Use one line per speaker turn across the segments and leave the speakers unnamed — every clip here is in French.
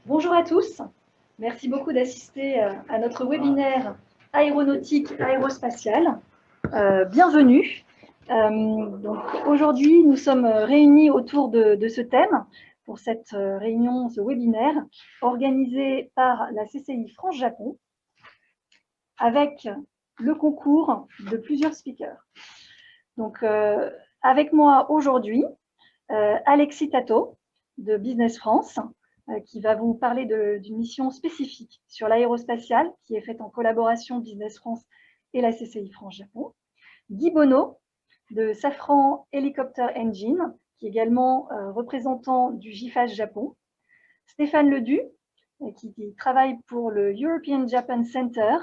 Bonjour à tous, merci beaucoup d'assister à notre webinaire aéronautique aérospatiale. Bienvenue. Aujourd'hui, nous sommes réunis autour de ce thème pour cette réunion, ce webinaire organisé par la CCI France-Japon avec le concours de plusieurs speakers. Donc, avec moi aujourd'hui, Alexis Tato de Business France, qui va vous parler d'une mission spécifique sur l'aérospatiale qui est faite en collaboration Business France et la CCI France-Japon. Guy Bonneau de Safran Helicopter Engine, qui est également représentant du GIFAS Japon. Stéphane Ledu, qui travaille pour le European Japan Center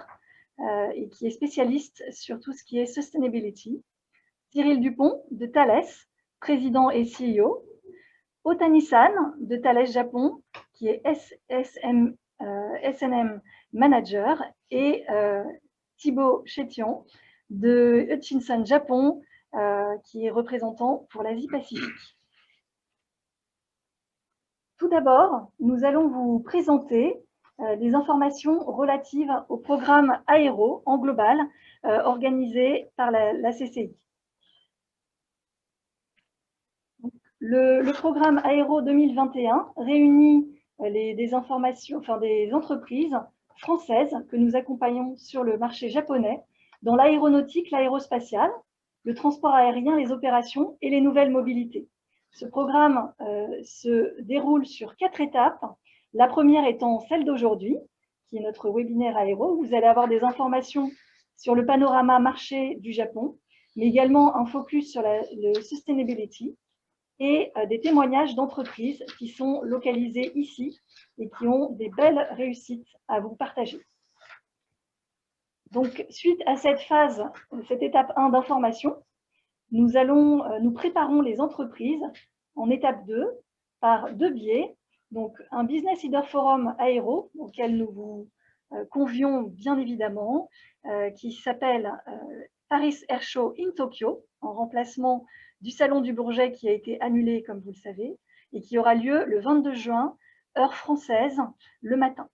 et qui est spécialiste sur tout ce qui est sustainability. Cyril Dupont de Thales, président et CEO. Otani-san de Thales Japon, qui est SNM Manager, et Thibaut Chétion de Hutchinson Japon, qui est représentant pour l'Asie-Pacifique. Tout d'abord, nous allons vous présenter des informations relatives au programme Aéro en global organisé par la CCI. Le programme Aéro 2021 réunit des entreprises françaises que nous accompagnons sur le marché japonais dans l'aéronautique, l'aérospatiale, le transport aérien, les opérations et les nouvelles mobilités. Ce programme se déroule sur 4 étapes. La première étant celle d'aujourd'hui, qui est notre webinaire Aéro. Vous allez avoir des informations sur le panorama marché du Japon, mais également un focus sur le sustainability, et des témoignages d'entreprises qui sont localisées ici et qui ont des belles réussites à vous partager. Donc, suite à cette phase, cette étape 1 d'information, nous préparons les entreprises en étape 2 par 2 biais. Donc, un Business Leader Forum Aéro, auquel nous vous convions bien évidemment, qui s'appelle Paris Air Show in Tokyo, en remplacement du Salon du Bourget qui a été annulé, comme vous le savez, et qui aura lieu le 22 juin, heure française, le matin.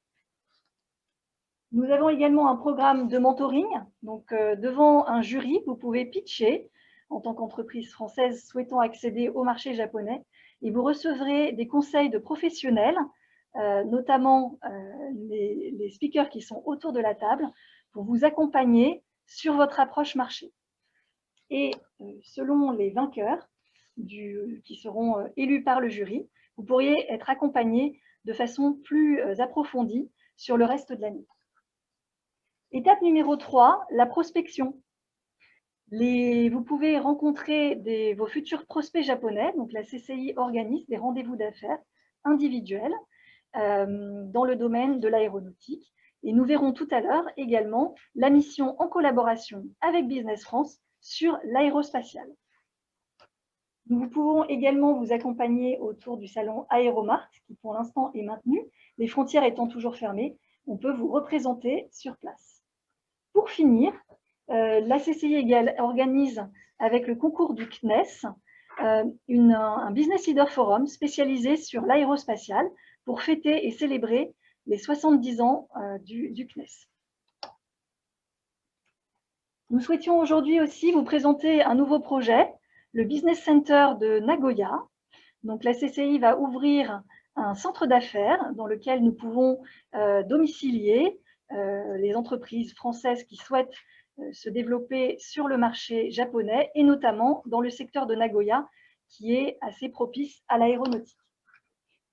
Nous avons également un programme de mentoring. Donc, devant un jury, vous pouvez pitcher en tant qu'entreprise française souhaitant accéder au marché japonais et vous recevrez des conseils de professionnels, notamment les speakers qui sont autour de la table, pour vous accompagner sur votre approche marché. Et selon les vainqueurs qui seront élus par le jury, vous pourriez être accompagné de façon plus approfondie sur le reste de l'année. Étape numéro 3, la prospection. Vous pouvez rencontrer vos futurs prospects japonais, donc la CCI organise des rendez-vous d'affaires individuels dans le domaine de l'aéronautique. Et nous verrons tout à l'heure également la mission en collaboration avec Business France sur l'aérospatiale. Nous pouvons également vous accompagner autour du salon Aéromart, qui pour l'instant est maintenu, les frontières étant toujours fermées. On peut vous représenter sur place. Pour finir, la CCI organise avec le concours du CNES un Business Leader Forum spécialisé sur l'aérospatiale pour fêter et célébrer les 70 ans du CNES. Nous souhaitions aujourd'hui aussi vous présenter un nouveau projet, le Business Center de Nagoya. Donc, la CCI va ouvrir un centre d'affaires dans lequel nous pouvons domicilier les entreprises françaises qui souhaitent se développer sur le marché japonais et notamment dans le secteur de Nagoya qui est assez propice à l'aéronautique.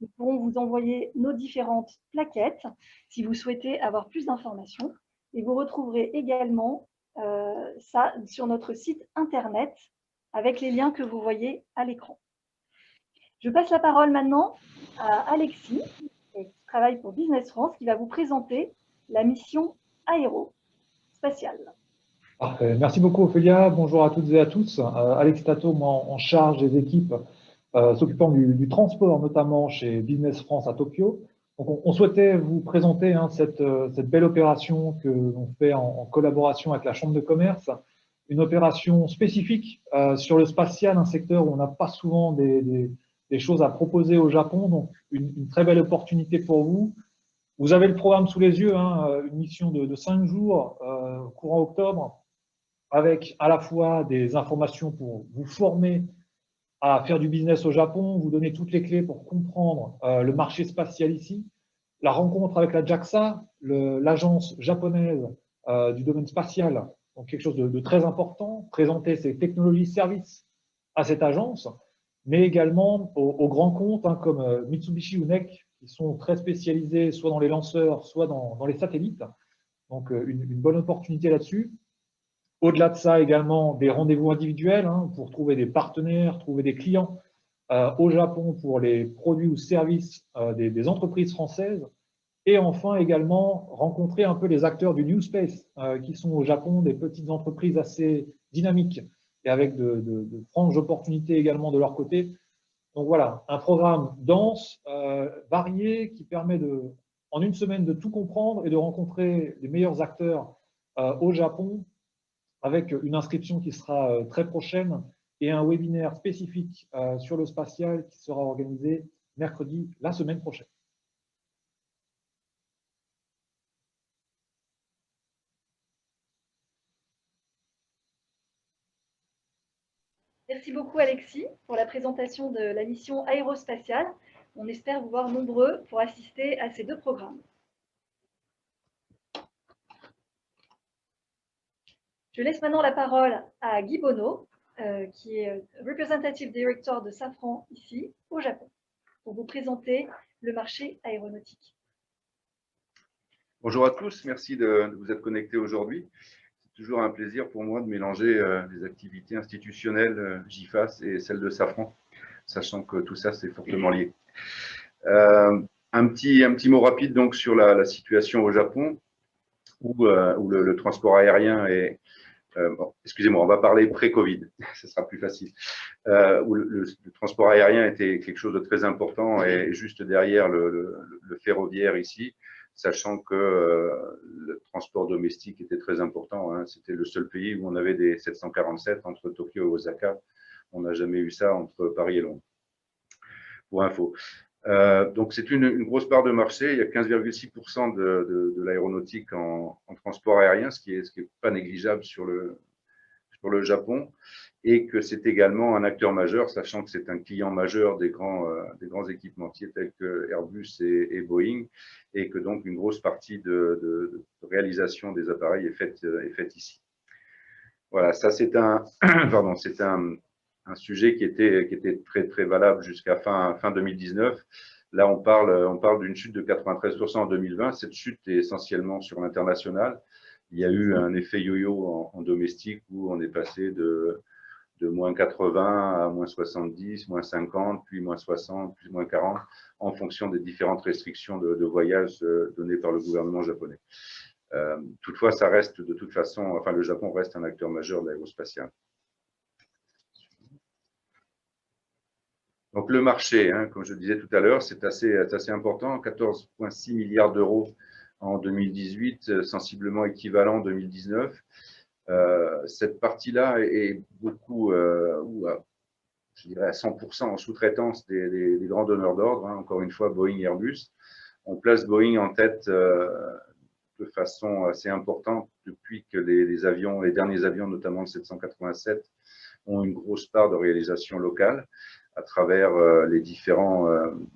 Nous pourrons vous envoyer nos différentes plaquettes si vous souhaitez avoir plus d'informations et vous retrouverez également ça sur notre site internet avec les liens que vous voyez à l'écran. Je passe la parole maintenant à Alexis, qui travaille pour Business France, qui va vous présenter la mission aérospatiale.
Parfait. Merci beaucoup Ophélia. Bonjour à toutes et à tous. Alex Tato, moi en charge des équipes s'occupant du transport, notamment chez Business France à Tokyo. Donc, on souhaitait vous présenter cette belle opération que l'on fait en collaboration avec la Chambre de commerce, une opération spécifique sur le spatial, un secteur où on n'a pas souvent des des choses à proposer au Japon. Donc, une très belle opportunité pour vous. Vous avez le programme sous les yeux, hein, une mission de 5 jours, courant octobre, avec à la fois des informations pour vous former à faire du business au Japon, vous donner toutes les clés pour comprendre le marché spatial ici, la rencontre avec la JAXA, l'agence japonaise du domaine spatial, donc quelque chose de très important, présenter ses technologies services à cette agence, mais également aux grands comptes hein, comme Mitsubishi ou NEC, qui sont très spécialisés soit dans les lanceurs, soit dans les satellites. Donc une bonne opportunité là-dessus. Au-delà de ça, également des rendez-vous individuels hein, pour trouver des partenaires, trouver des clients au Japon pour les produits ou services des entreprises françaises. Et enfin, également, rencontrer un peu les acteurs du New Space qui sont au Japon, des petites entreprises assez dynamiques et avec de franches opportunités également de leur côté. Donc voilà, un programme dense, varié, qui permet en une semaine de tout comprendre et de rencontrer les meilleurs acteurs au Japon, avec une inscription qui sera très prochaine et un webinaire spécifique sur le spatial qui sera organisé mercredi la semaine prochaine.
Merci beaucoup Alexis pour la présentation de la mission aérospatiale. On espère vous voir nombreux pour assister à ces 2 programmes. Je laisse maintenant la parole à Guy Bonneau, qui est Representative Director de Safran ici, au Japon, pour vous présenter le marché aéronautique.
Bonjour à tous, merci de vous être connectés aujourd'hui. C'est toujours un plaisir pour moi de mélanger les activités institutionnelles GIFAS et celles de Safran, sachant que tout ça c'est fortement lié. Un petit mot rapide donc sur la situation au Japon, où le transport aérien est… bon, excusez-moi, on va parler pré-Covid, ce sera plus facile. Où le transport aérien était quelque chose de très important et juste derrière le ferroviaire ici, sachant que le transport domestique était très important. Hein. C'était le seul pays où on avait des 747 entre Tokyo et Osaka. On n'a jamais eu ça entre Paris et Londres, pour info. Donc, c'est une grosse part de marché. Il y a 15,6% de l'aéronautique en transport aérien, ce qui est pas négligeable sur le Japon, et que c'est également un acteur majeur, sachant que c'est un client majeur des grands équipementiers tels que Airbus et Boeing, et que donc une grosse partie de réalisation des appareils est faite ici. Voilà, ça c'est un, pardon, c'est un sujet qui était très très valable jusqu'à fin 2019. Là, on parle d'une chute de 93% en 2020. Cette chute est essentiellement sur l'international. Il y a eu un effet yo-yo en domestique où on est passé de moins 80 à moins 70, moins 50, puis moins 60, puis moins 40, en fonction des différentes restrictions de voyage données par le gouvernement japonais. Toutefois, ça reste de toute façon, enfin, le Japon reste un acteur majeur de l'aérospatial. Donc, le marché, hein, comme je disais tout à l'heure, c'est assez important, 14,6 milliards d'euros en 2018, sensiblement équivalent en 2019. Cette partie-là est beaucoup, je dirais à 100% en sous-traitance des grands donneurs d'ordre, hein, encore une fois Boeing et Airbus. On place Boeing en tête de façon assez importante depuis que les derniers avions, notamment le 787, ont une grosse part de réalisation locale à travers les différentes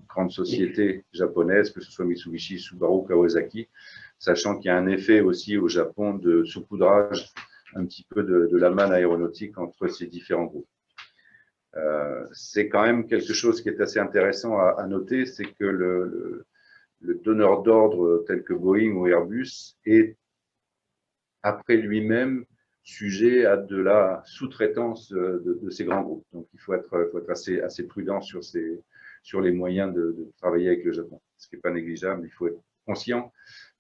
grandes sociétés japonaises, que ce soit Mitsubishi, Subaru, Kawasaki, sachant qu'il y a un effet aussi au Japon de saupoudrage un petit peu de la manne aéronautique entre ces différents groupes. C'est quand même quelque chose qui est assez intéressant à noter, c'est que le donneur d'ordre tel que Boeing ou Airbus est, après lui-même, sujet à de la sous-traitance de ces grands groupes. Donc, il faut être assez prudent sur les moyens de travailler avec le Japon, ce qui n'est pas négligeable. Il faut être conscient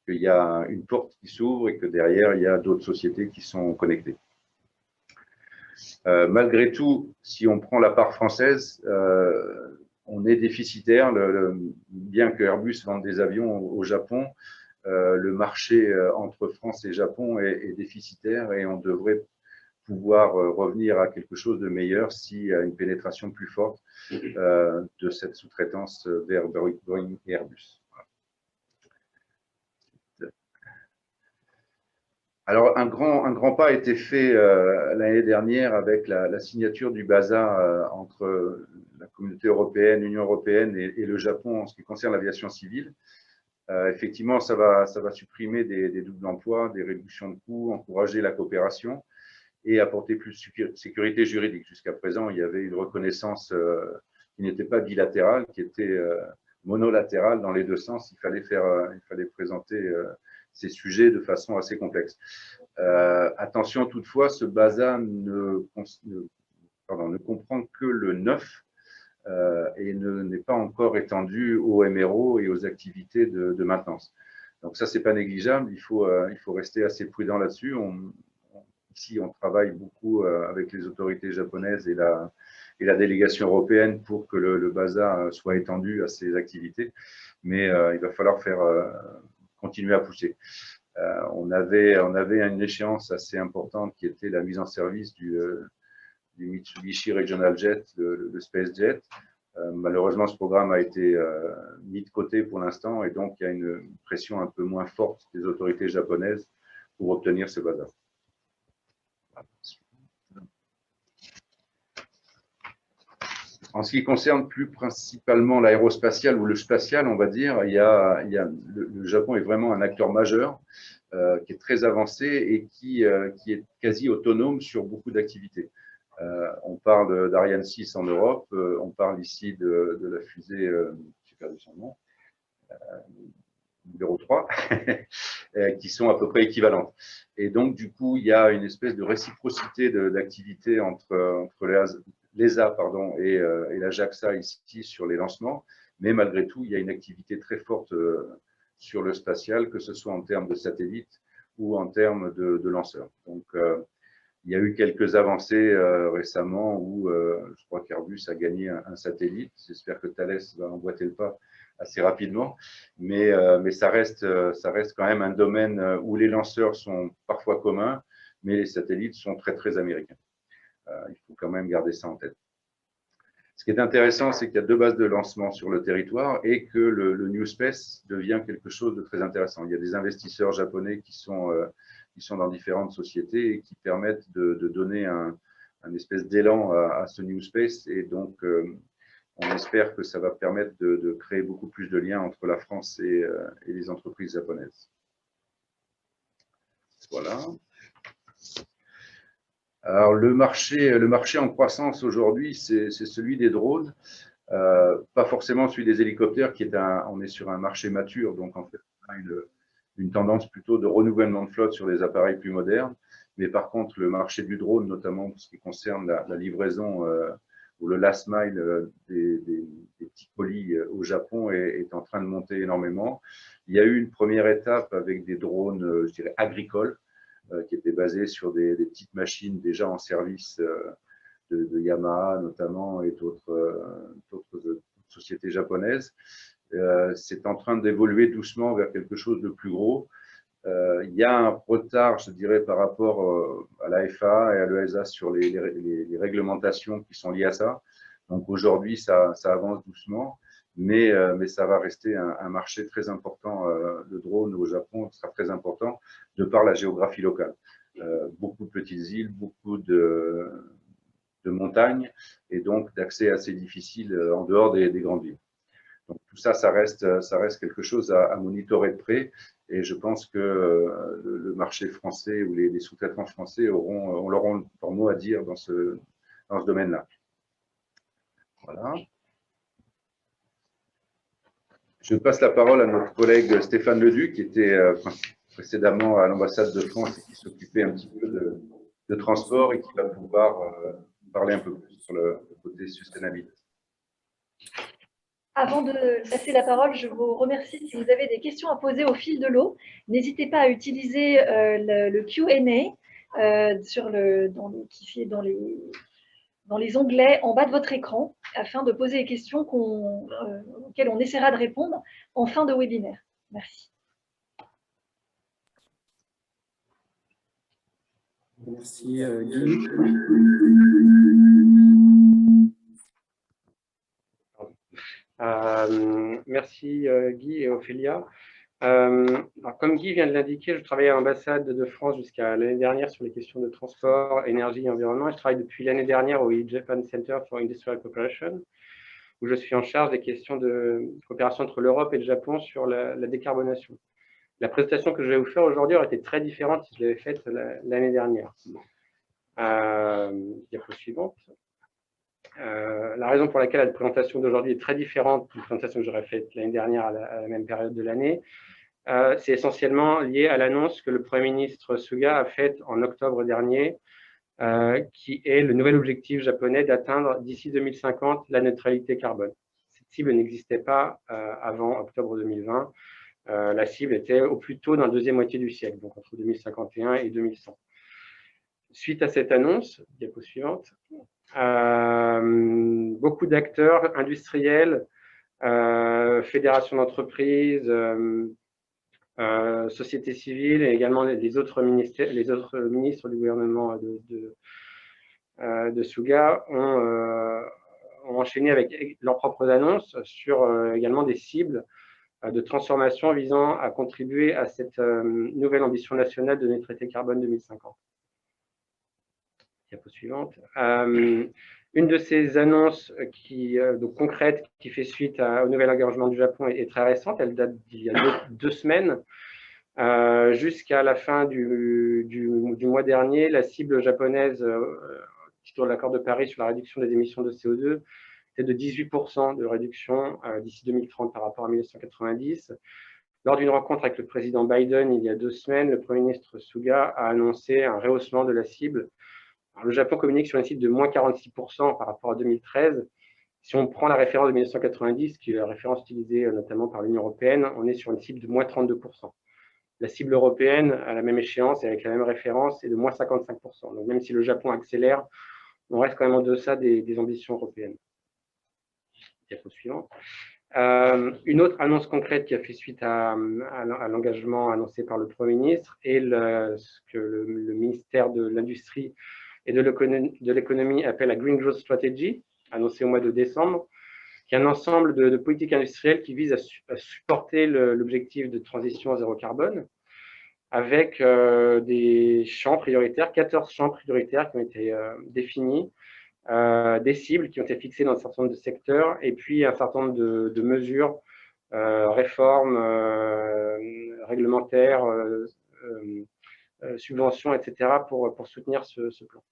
qu'il y a une porte qui s'ouvre et que derrière, il y a d'autres sociétés qui sont connectées. Malgré tout, si on prend la part française, on est déficitaire. Bien que Airbus vende des avions au Japon, le marché entre France et Japon est déficitaire et on devrait pouvoir revenir à quelque chose de meilleur s'il y a une pénétration plus forte de cette sous-traitance vers Boeing et Airbus. Alors, un grand pas a été fait l'année dernière avec la signature du BASA entre la communauté européenne, l'Union européenne et le Japon en ce qui concerne l'aviation civile. Effectivement, ça va supprimer des doubles emplois, des réductions de coûts, encourager la coopération et apporter plus de sécurité juridique. Jusqu'à présent, il y avait une reconnaissance qui n'était pas bilatérale, qui était monolatérale dans les deux sens. Il fallait présenter ces sujets de façon assez complexe. Attention toutefois, ce BASA ne comprend que le 9 et n'est pas encore étendu aux MRO et aux activités de maintenance. Donc ça, c'est pas négligeable. Il faut rester assez prudent là-dessus. Ici, on travaille beaucoup avec les autorités japonaises et la délégation européenne pour que le BASA soit étendu à ces activités. Mais il va falloir continuer à pousser. On avait une échéance assez importante qui était la mise en service du Mitsubishi Regional Jet, le Space Jet. Malheureusement, ce programme a été mis de côté pour l'instant et donc il y a une pression un peu moins forte des autorités japonaises pour obtenir ce BASA. En ce qui concerne plus principalement l'aérospatial ou le spatial, on va dire, le Japon est vraiment un acteur majeur qui est très avancé et qui est quasi autonome sur beaucoup d'activités. On parle d'Ariane 6 en Europe, on parle ici de la fusée, j'ai perdu son nom, numéro 3, qui sont à peu près équivalentes. Et donc, du coup, il y a une espèce de réciprocité d'activités entre l'ESA et la JAXA ici sur les lancements, mais malgré tout, il y a une activité très forte sur le spatial, que ce soit en termes de satellites ou en termes de lanceurs. Donc, il y a eu quelques avancées récemment où je crois qu'Airbus a gagné un satellite. J'espère que Thales va emboîter le pas assez rapidement, mais ça reste quand même un domaine où les lanceurs sont parfois communs, mais les satellites sont très, très américains. Il faut quand même garder ça en tête. Ce qui est intéressant, c'est qu'il y a 2 bases de lancement sur le territoire et que le New Space devient quelque chose de très intéressant. Il y a des investisseurs japonais qui sont dans différentes sociétés et qui permettent de donner un espèce d'élan à ce New Space. Et donc, on espère que ça va permettre de créer beaucoup plus de liens entre la France et les entreprises japonaises. Voilà. Alors, le marché en croissance aujourd'hui, c'est celui des drones, pas forcément celui des hélicoptères, on est sur un marché mature, donc en fait, on a une tendance plutôt de renouvellement de flotte sur des appareils plus modernes. Mais par contre, le marché du drone, notamment pour ce qui concerne la livraison ou le last mile des petits colis au Japon est en train de monter énormément. Il y a eu une première étape avec des drones, je dirais, agricoles, qui étaient basés sur des petites machines déjà en service de Yamaha notamment et d'autres sociétés japonaises. C'est en train d'évoluer doucement vers quelque chose de plus gros. Il y a un retard, je dirais, par rapport à la FAA et à l'ESA sur les réglementations qui sont liées à ça. Donc aujourd'hui, ça avance doucement, mais ça va rester un marché très important. Le drone au Japon sera très important de par la géographie locale. Beaucoup de petites îles, beaucoup de montagnes et donc d'accès assez difficile en dehors des grandes villes. Donc tout ça, ça reste quelque chose à monitorer de près. Et je pense que le marché français ou les sous-traitants français auront leur mot à dire dans ce domaine-là. Voilà. Je passe la parole à notre collègue Stéphane Leduc, qui était précédemment à l'ambassade de France et qui s'occupait un petit peu de transport et qui va pouvoir parler un peu plus sur le côté sustainabilité.
Avant de passer la parole, je vous remercie. Si vous avez des questions à poser au fil de l'eau, n'hésitez pas à utiliser le Q&A qui est dans les onglets en bas de votre écran afin de poser les questions auxquelles on essaiera de répondre en fin de webinaire. Merci.
Merci Guy.
Merci Guy et Ophélia. Alors, comme Guy vient de l'indiquer, je travaillais à l'ambassade de France jusqu'à l'année dernière sur les questions de transport, énergie et environnement. Et je travaille depuis l'année dernière au Japan Center for Industrial Cooperation, où je suis en charge des questions de coopération entre l'Europe et le Japon sur la décarbonation. La présentation que je vais vous faire aujourd'hui aurait été très différente si je l'avais faite l'année dernière. Diapo suivante. La raison pour laquelle la présentation d'aujourd'hui est très différente de la présentation que j'aurais faite l'année dernière à la même période de l'année, c'est essentiellement lié à l'annonce que le Premier ministre Suga a faite en octobre dernier, qui est le nouvel objectif japonais d'atteindre d'ici 2050 la neutralité carbone. Cette cible n'existait pas avant octobre 2020. La cible était au plus tôt dans la deuxième moitié du siècle, donc entre 2051 et 2100. Suite à cette annonce, diapo suivante, beaucoup d'acteurs industriels, fédérations d'entreprises, sociétés civiles et également les autres ministres du gouvernement de Suga ont enchaîné avec leurs propres annonces sur également des cibles de transformation visant à contribuer à cette nouvelle ambition nationale de neutralité carbone 2050. Diapo suivante. Une de ces annonces donc concrètes qui fait suite au nouvel engagement du Japon est très récente. Elle date d'il y a deux semaines. Jusqu'à la fin du mois dernier, la cible japonaise titre de l'accord de Paris sur la réduction des émissions de CO2 était de 18% de réduction d'ici 2030 par rapport à 1990. Lors d'une rencontre avec le président Biden il y a 2 semaines, le Premier ministre Suga a annoncé un rehaussement de la cible. Alors, le Japon communique sur une cible de moins 46% par rapport à 2013. Si on prend la référence de 1990, qui est la référence utilisée notamment par l'Union européenne, on est sur une cible de moins 32%. La cible européenne, à la même échéance et avec la même référence, est de moins 55%. Donc même si le Japon accélère, on reste quand même en deçà des ambitions européennes. Diapo suivante. Une autre annonce concrète qui a fait suite à l'engagement annoncé par le Premier ministre est ce que le ministère de l'Industrie et de l'économie appelle la Green Growth Strategy, annoncée au mois de décembre, qui est un ensemble de politiques industrielles qui visent à supporter l'objectif de transition à zéro carbone, avec des champs prioritaires, 14 champs prioritaires qui ont été définis, des cibles qui ont été fixées dans un certain nombre de secteurs, et puis un certain nombre de mesures, réformes réglementaires, subventions, etc., pour soutenir ce plan.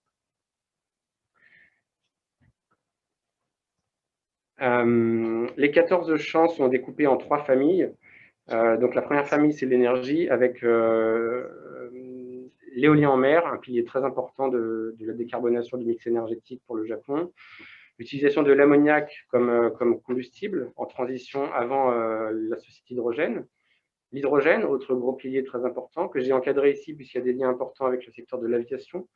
Les 14 champs sont découpés en 3 familles. Donc la première famille, c'est l'énergie, avec l'éolien en mer, un pilier très important de la décarbonation du mix énergétique pour le Japon. L'utilisation de l'ammoniac comme combustible en transition avant la société hydrogène. L'hydrogène, autre gros pilier très important, que j'ai encadré ici puisqu'il y a des liens importants avec le secteur de l'aviation.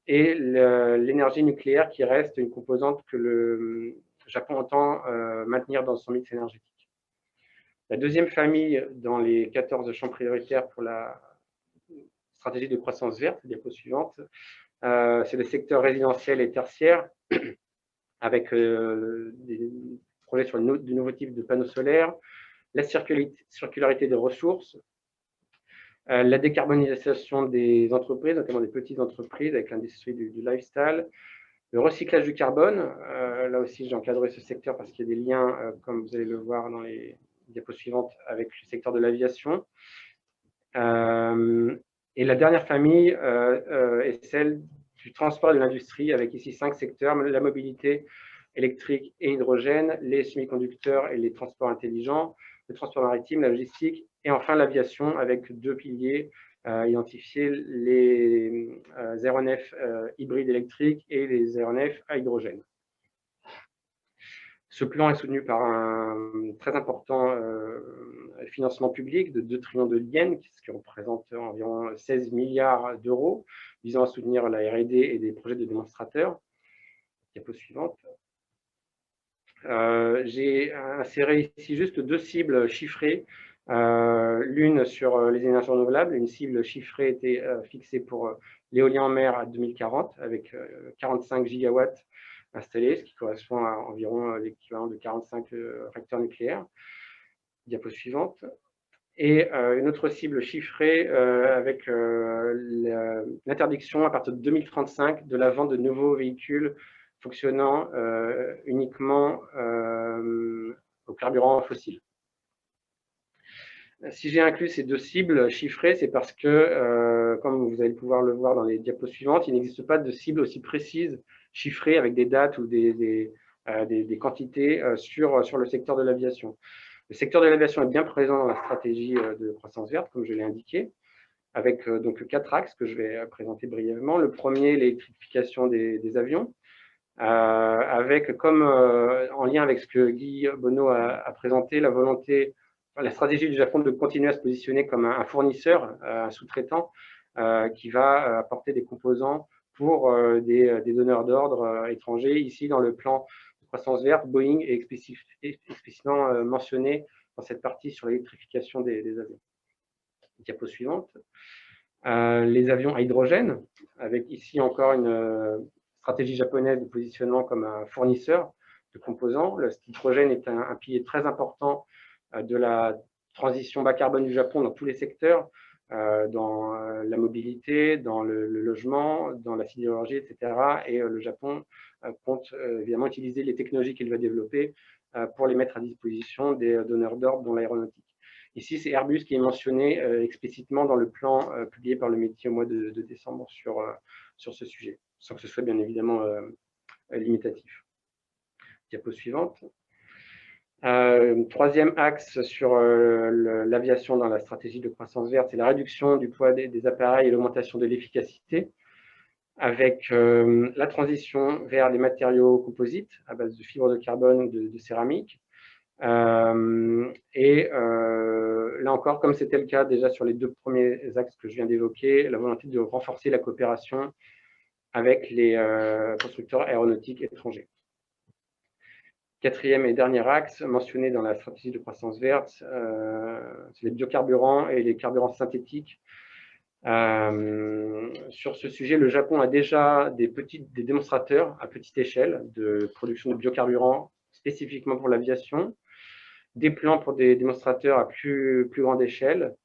Et l'énergie nucléaire qui reste une composante que le Japon entend maintenir dans son mix énergétique. La deuxième famille dans les 14 champs prioritaires pour la stratégie de croissance verte, diapo suivante, c'est le secteur résidentiel et tertiaire, avec des projets sur de nouveaux types de panneaux solaires, la circularité des ressources, la décarbonisation des entreprises, notamment des petites entreprises avec l'industrie du lifestyle, le recyclage du carbone. Là aussi, j'ai encadré ce secteur parce qu'il y a des liens, comme vous allez le voir dans les diapos suivantes, avec le secteur de l'aviation. Et la dernière famille est celle du transport et de l'industrie, avec ici 5 secteurs: la mobilité électrique et hydrogène, les semi-conducteurs et les transports intelligents, le transport maritime, la logistique, et enfin l'aviation, avec 2 piliers identifiés: les aéronefs hybrides électriques et les aéronefs à hydrogène. Ce plan est soutenu par un très important financement public de 2 trillions de yens, ce qui représente environ 16 milliards d'euros, visant à soutenir la R&D et des projets de démonstrateurs. Diapo suivante. J'ai inséré ici juste 2 cibles chiffrées L'une sur les énergies renouvelables, une cible chiffrée était fixée pour l'éolien en mer à 2040 avec 45 gigawatts installés, ce qui correspond à environ l'équivalent de 45 réacteurs nucléaires. Diapo suivante. Et une autre cible chiffrée avec l'interdiction à partir de 2035 de la vente de nouveaux véhicules fonctionnant uniquement au carburant fossile. Si j'ai inclus ces deux cibles chiffrées, c'est parce que, comme vous allez pouvoir le voir dans les diapos suivantes, il n'existe pas de cible aussi précise, chiffrée avec des dates ou des quantités sur le secteur de l'aviation. Le secteur de l'aviation est bien présent dans la stratégie de croissance verte, comme je l'ai indiqué, avec donc 4 axes que je vais présenter brièvement. Le premier, l'électrification des avions, avec comme en lien avec ce que Guy Bonneau a présenté, la stratégie du Japon de continuer à se positionner comme un fournisseur, un sous-traitant, qui va apporter des composants pour des donneurs d'ordre étrangers. Ici, dans le plan de croissance verte, Boeing est explicitement mentionné dans cette partie sur l'électrification des avions. Diapo suivante. Les avions à hydrogène, avec ici encore une stratégie japonaise de positionnement comme un fournisseur de composants. L'hydrogène est un pilier très important de la transition bas carbone du Japon dans tous les secteurs, dans la mobilité, dans le logement, dans la sidérurgie, etc. Et le Japon compte évidemment utiliser les technologies qu'il va développer pour les mettre à disposition des donneurs d'ordre dans l'aéronautique. Ici, c'est Airbus qui est mentionné explicitement dans le plan publié par le métier au mois de décembre sur ce sujet, sans que ce soit bien évidemment limitatif. Diapo suivante. Troisième axe sur l'aviation dans la stratégie de croissance verte, c'est la réduction du poids des appareils et l'augmentation de l'efficacité, avec la transition vers les matériaux composites à base de fibres de carbone, de céramique. Là encore, comme c'était le cas déjà sur les deux premiers axes que je viens d'évoquer, la volonté de renforcer la coopération avec les constructeurs aéronautiques étrangers. Quatrième et dernier axe mentionné dans la stratégie de croissance verte, c'est les biocarburants et les carburants synthétiques. Sur ce sujet, le Japon a déjà des démonstrateurs à petite échelle de production de biocarburants spécifiquement pour l'aviation, des plans pour des démonstrateurs à plus grande échelle.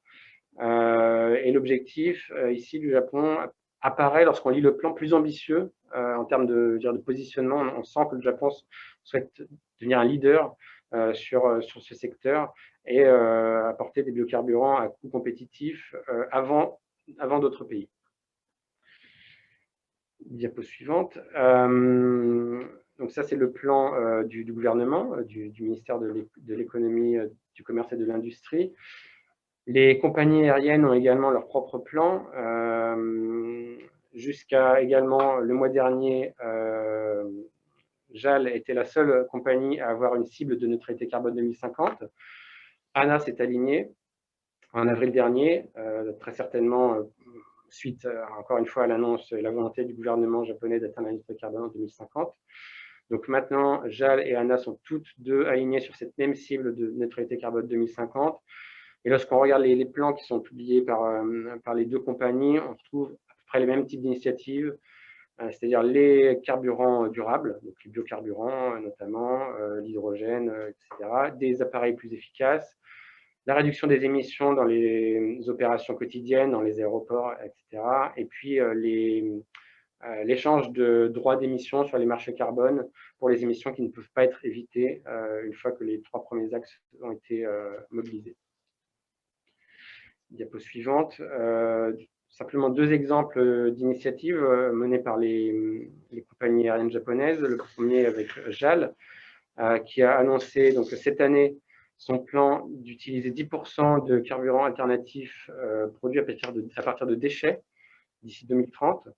Et l'objectif ici du Japon apparaît lorsqu'on lit le plan plus ambitieux en termes de positionnement. On sent que le Japon souhaite devenir un leader sur ce secteur et apporter des biocarburants à coût compétitif avant d'autres pays. Diapo suivante. Donc ça, c'est le plan du gouvernement, du ministère de l'économie, du commerce et de l'industrie. Les compagnies aériennes ont également leur propre plan. Jusqu'à également le mois dernier, JAL était la seule compagnie à avoir une cible de neutralité carbone 2050. ANA s'est alignée en avril dernier, très certainement suite, encore une fois, à l'annonce et la volonté du gouvernement japonais d'atteindre la neutralité carbone en 2050. Donc maintenant, JAL et ANA sont toutes deux alignées sur cette même cible de neutralité carbone 2050. Et lorsqu'on regarde les plans qui sont publiés par les deux compagnies, on retrouve à peu près les mêmes types d'initiatives, c'est-à-dire les carburants durables, donc les biocarburants notamment, l'hydrogène, etc., des appareils plus efficaces, la réduction des émissions dans les opérations quotidiennes, dans les aéroports, etc., et puis l'échange de droits d'émission sur les marchés carbone pour les émissions qui ne peuvent pas être évitées une fois que les 3 premiers axes ont été mobilisés. Diapo suivante. Simplement 2 exemples d'initiatives menées par les compagnies aériennes japonaises. Le premier avec JAL, qui a annoncé donc, cette année son plan d'utiliser 10% de carburant alternatif produit à partir de déchets d'ici 2030.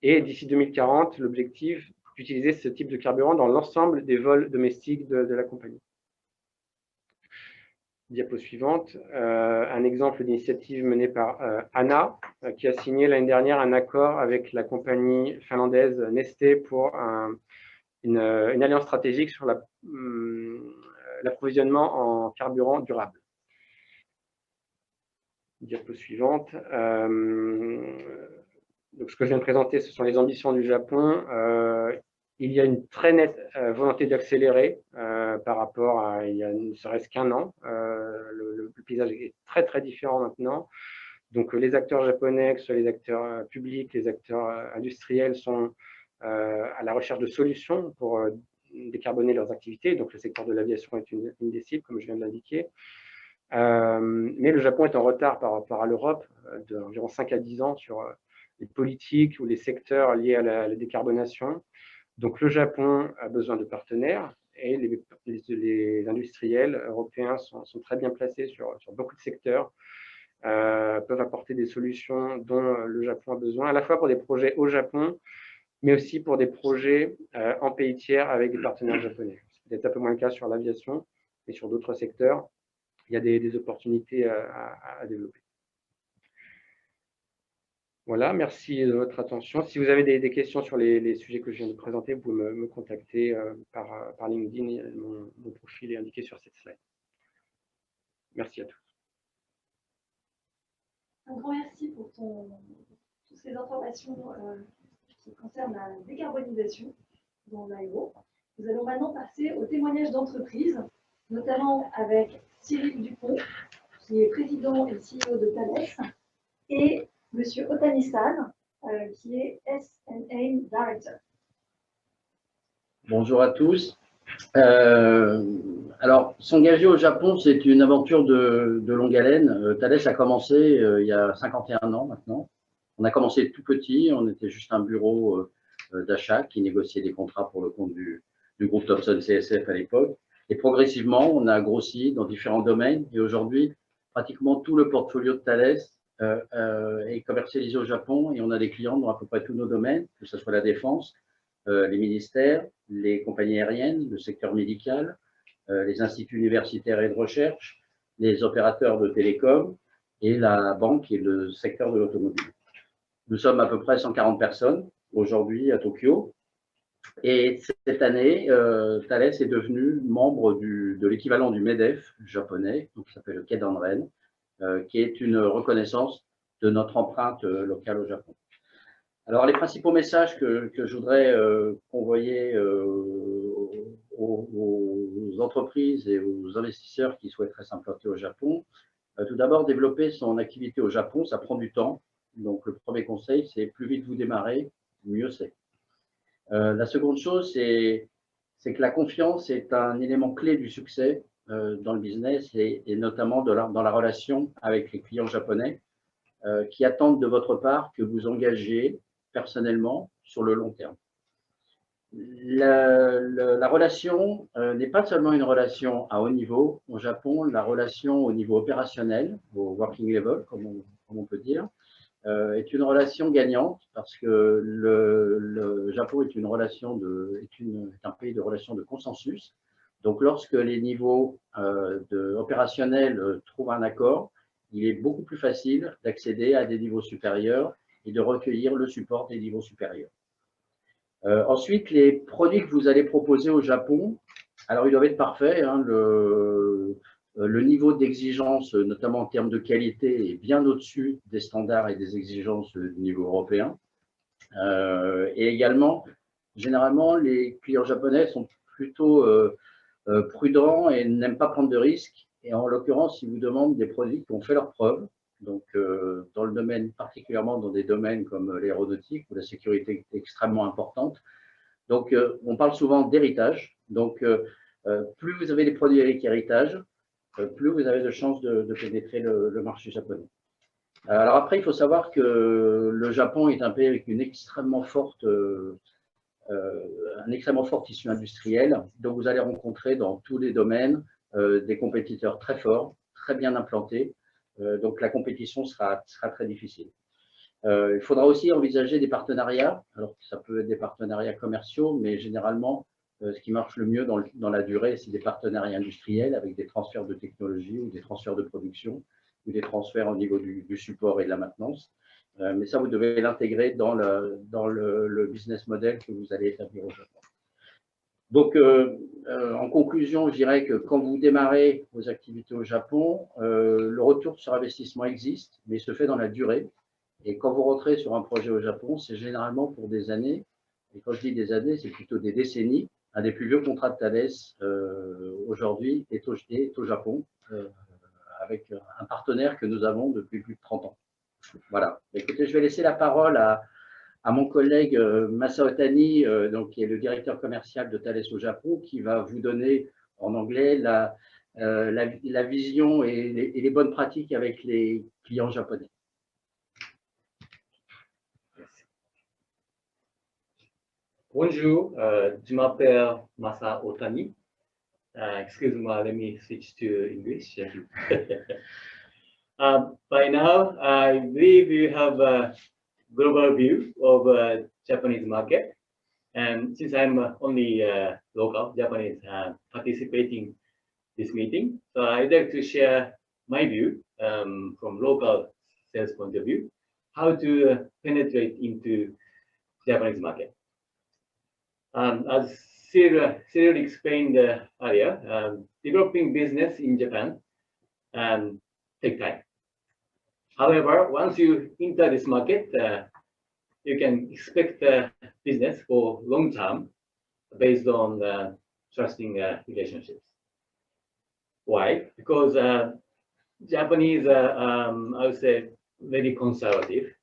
Et d'ici 2040, l'objectif d'utiliser ce type de carburant dans l'ensemble des vols domestiques de la compagnie. Diapo suivante, un exemple d'initiative menée par ANA, qui a signé l'année dernière un accord avec la compagnie finlandaise Neste pour une alliance stratégique sur l'approvisionnement en carburant durable. Diapo suivante. Donc, ce que je viens de présenter, ce sont les ambitions du Japon. Il y a une très nette volonté d'accélérer par rapport à il y a ne serait-ce qu'un an. Le paysage est très, très différent maintenant. Donc, les acteurs japonais, que ce soit les acteurs publics, les acteurs industriels, sont à la recherche de solutions pour décarboner leurs activités. Donc, le secteur de l'aviation est une des cibles, comme je viens de l'indiquer. Mais le Japon est en retard par rapport à l'Europe d'environ 5 à 10 ans sur les politiques ou les secteurs liés à la décarbonation. Donc, le Japon a besoin de partenaires et les industriels européens sont très bien placés sur beaucoup de secteurs, peuvent apporter des solutions dont le Japon a besoin, à la fois pour des projets au Japon, mais aussi pour des projets en pays tiers avec des partenaires japonais. C'est peut-être un peu moins le cas sur l'aviation, mais sur d'autres secteurs, il y a des opportunités à développer. Voilà, merci de votre attention. Si vous avez des questions sur les sujets que je viens de présenter, vous pouvez me contacter par LinkedIn. Mon profil est indiqué sur cette slide. Merci à tous.
Un grand merci pour toutes ces informations qui concernent la décarbonisation dans l'aéro. Nous allons maintenant passer au témoignage d'entreprise, notamment avec Cyril Dupont, qui est président et CEO de Thales, et M. Otani-san, qui est S&A Director.
Bonjour à tous. Alors, s'engager au Japon, c'est une aventure de longue haleine. Thales a commencé il y a 51 ans maintenant. On a commencé tout petit, on était juste un bureau d'achat qui négociait des contrats pour le compte du groupe Thomson CSF à l'époque. Et progressivement, on a grossi dans différents domaines. Et aujourd'hui, pratiquement tout le portfolio de Thales est commercialisé au Japon et on a des clients dans à peu près tous nos domaines, que ce soit la défense, les ministères, les compagnies aériennes, le secteur médical, les instituts universitaires et de recherche, les opérateurs de télécom et la banque et le secteur de l'automobile. Nous sommes à peu près 140 personnes aujourd'hui à Tokyo. Et cette année, Thales est devenu membre de l'équivalent du MEDEF japonais, donc qui s'appelle le Keidanren, qui est une reconnaissance de notre empreinte locale au Japon. Alors, les principaux messages que je voudrais convoyer aux entreprises et aux investisseurs qui souhaiteraient s'implanter au Japon, tout d'abord, développer son activité au Japon, ça prend du temps. Donc, le premier conseil, c'est plus vite vous démarrez, mieux c'est. La seconde chose, c'est que la confiance est un élément clé du succès dans le business et notamment dans la relation avec les clients japonais qui attendent de votre part que vous engagiez personnellement sur le long terme. La relation n'est pas seulement une relation à haut niveau. Au Japon, la relation au niveau opérationnel, au working level, comme on peut dire, est une relation gagnante parce que le Japon est un pays de relations de consensus. Donc, lorsque les niveaux opérationnels trouvent un accord, il est beaucoup plus facile d'accéder à des niveaux supérieurs et de recueillir le support des niveaux supérieurs. Ensuite, les produits que vous allez proposer au Japon, alors ils doivent être parfaits. Hein, le niveau d'exigence, notamment en termes de qualité, est bien au-dessus des standards et des exigences du niveau européen. Et également, généralement, les clients japonais sont plutôt prudents et n'aiment pas prendre de risques. Et en l'occurrence, ils vous demandent des produits qui ont fait leurs preuves. Donc, dans le domaine, particulièrement dans des domaines comme l'aéronautique où la sécurité est extrêmement importante. Donc, on parle souvent d'héritage. Donc, plus vous avez des produits avec héritage, plus vous avez de chances de pénétrer le marché japonais. Alors après, il faut savoir que le Japon est un pays avec un extrêmement fort tissu industriel. Donc, vous allez rencontrer dans tous les domaines des compétiteurs très forts, très bien implantés. Donc, la compétition sera très difficile. Il faudra aussi envisager des partenariats. Alors, ça peut être des partenariats commerciaux, mais généralement, ce qui marche le mieux dans la durée, c'est des partenariats industriels avec des transferts de technologie ou des transferts de production ou des transferts au niveau du support et de la maintenance. Mais ça, vous devez l'intégrer dans le business model que vous allez établir au Japon. Donc, en conclusion, je dirais que quand vous démarrez vos activités au Japon, le retour sur investissement existe, mais il se fait dans la durée. Et quand vous rentrez sur un projet au Japon, c'est généralement pour des années. Et quand je dis des années, c'est plutôt des décennies. Un des plus vieux contrats de Thales aujourd'hui est au Japon, avec un partenaire que nous avons depuis plus de 30 ans. Voilà. Écoutez, je vais laisser la parole à mon collègue Masa Otani, qui est le directeur commercial de Thales au Japon, qui va vous donner en anglais la vision et les bonnes pratiques avec les clients japonais.
Bonjour, je m'appelle Masa Otani. Excuse me, let me switch to English. By now, I believe you have a global view of Japanese market. And since I'm only local Japanese participating this meeting, so I'd like to share my view from local sales point of view, how to penetrate into Japanese market. As Cyril explained earlier, developing business in Japan take time. However, once you enter this market, you can expect business for long term based on trusting relationships. Why? Because Japanese, I would say, very conservative,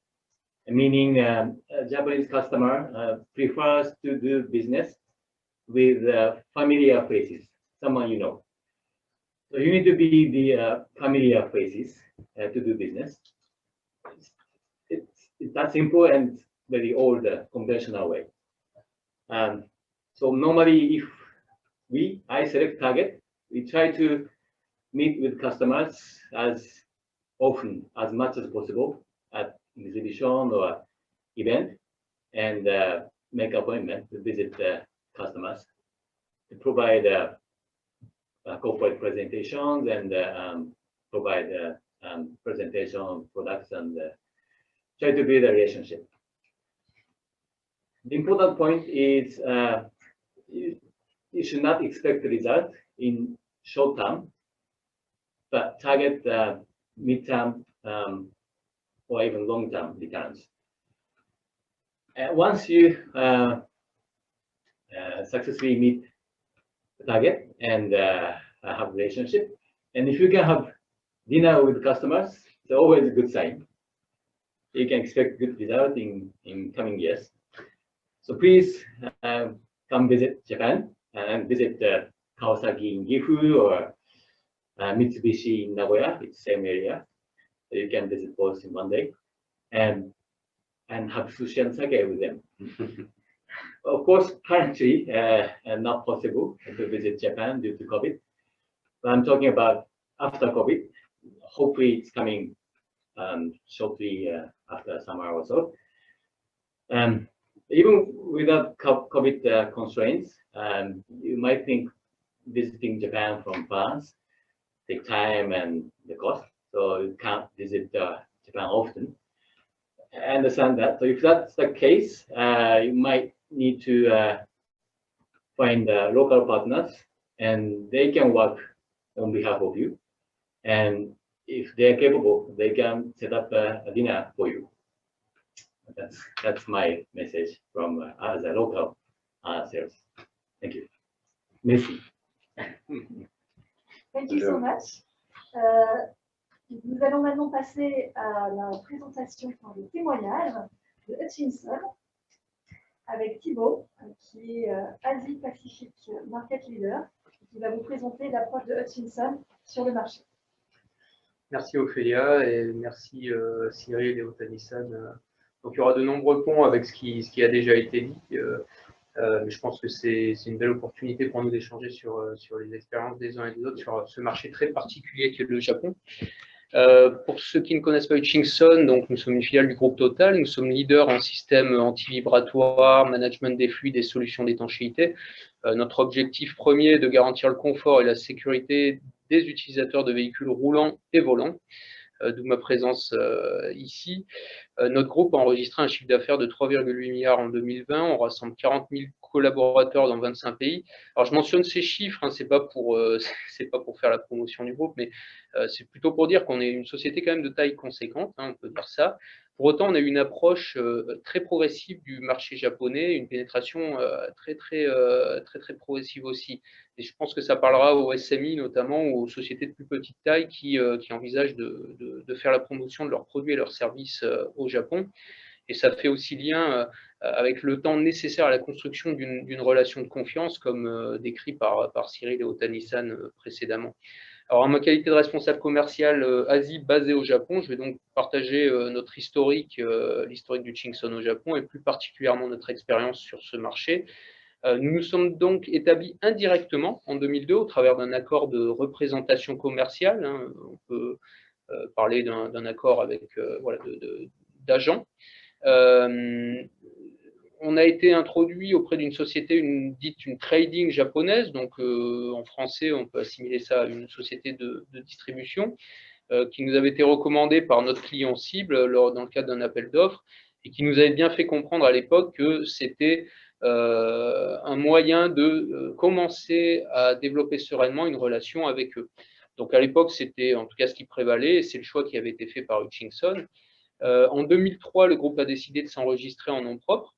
meaning Japanese customer prefers to do business with familiar faces, someone you know. So you need to be the familiar faces to do business. It's that simple and very old conventional way. So normally, if I select target, we try to meet with customers as often, as much as possible at exhibition or event, and make appointment to visit customers to provide corporate presentations and provide presentation of products and try to build a relationship. The important point is you should not expect the result in short term, but target mid-term or even long-term returns. Once you successfully meet the target and have a relationship, and if you can have dinner with customers, it's always a good sign. You can expect good result in coming years. So please come visit Japan and visit Kawasaki in Gifu or Mitsubishi in Nagoya. It's the same area. So you can visit both in one day and have sushi and sake with them. Of course, currently not possible to visit Japan due to COVID. But I'm talking about after COVID. Hopefully, it's coming shortly after summer or so. Even without COVID constraints, you might think visiting Japan from France take time and the cost, so you can't visit Japan often. I understand that. So if that's the case, you might need to find local partners, and they can work on behalf of you. And if they're capable, they can set up a dinner for you. That's my message from as a local sales. Thank you. Merci.
Thank you so much. Nous allons maintenant passer à la présentation, le témoignage de Hutchinson avec Thibaut, qui est Asie-Pacifique Market Leader, qui va vous présenter l'approche de Hutchinson sur le marché.
Merci Ophélia et merci Cyril et Otani-san. Donc il y aura de nombreux ponts avec ce qui a déjà été dit. Mais je pense que c'est une belle opportunité pour nous d'échanger sur les expériences des uns et des autres sur ce marché très particulier qui est le Japon. Pour ceux qui ne connaissent pas Hutchinson, donc nous sommes une filiale du groupe Total, nous sommes leaders en système anti-vibratoire, management des fluides et solutions d'étanchéité. Notre objectif premier est de garantir le confort et la sécurité des utilisateurs de véhicules roulants et volants, d'où ma présence ici. Notre groupe a enregistré un chiffre d'affaires de 3,8 milliards en 2020, on rassemble 40 000 collaborateurs dans 25 pays. Alors, je mentionne ces chiffres, hein, c'est pas pour faire la promotion du groupe, mais c'est plutôt pour dire qu'on est une société quand même de taille conséquente, hein, on peut dire ça. Pour autant, on a eu une approche très progressive du marché japonais, une pénétration très progressive aussi. Et je pense que ça parlera aux SMI notamment, ou aux sociétés de plus petite taille qui envisagent de faire la promotion de leurs produits et leurs services au Japon. Et ça fait aussi lien avec le temps nécessaire à la construction d'une relation de confiance, comme décrit par Cyril et Otani-san précédemment. Alors, en ma qualité de responsable commercial Asie basé au Japon, je vais donc partager notre historique, l'historique du Chingson au Japon, et plus particulièrement notre expérience sur ce marché. Nous nous sommes donc établis indirectement en 2002 au travers d'un accord de représentation commerciale. Hein. On peut parler d'un accord avec d'agents. On a été introduit auprès d'une société dite une trading japonaise, donc en français on peut assimiler ça à une société de distribution, qui nous avait été recommandée par notre client cible dans le cadre d'un appel d'offres, et qui nous avait bien fait comprendre à l'époque que c'était un moyen de commencer à développer sereinement une relation avec eux. Donc à l'époque, c'était en tout cas ce qui prévalait, et c'est le choix qui avait été fait par Hutchinson. En 2003, le groupe a décidé de s'enregistrer en nom propre,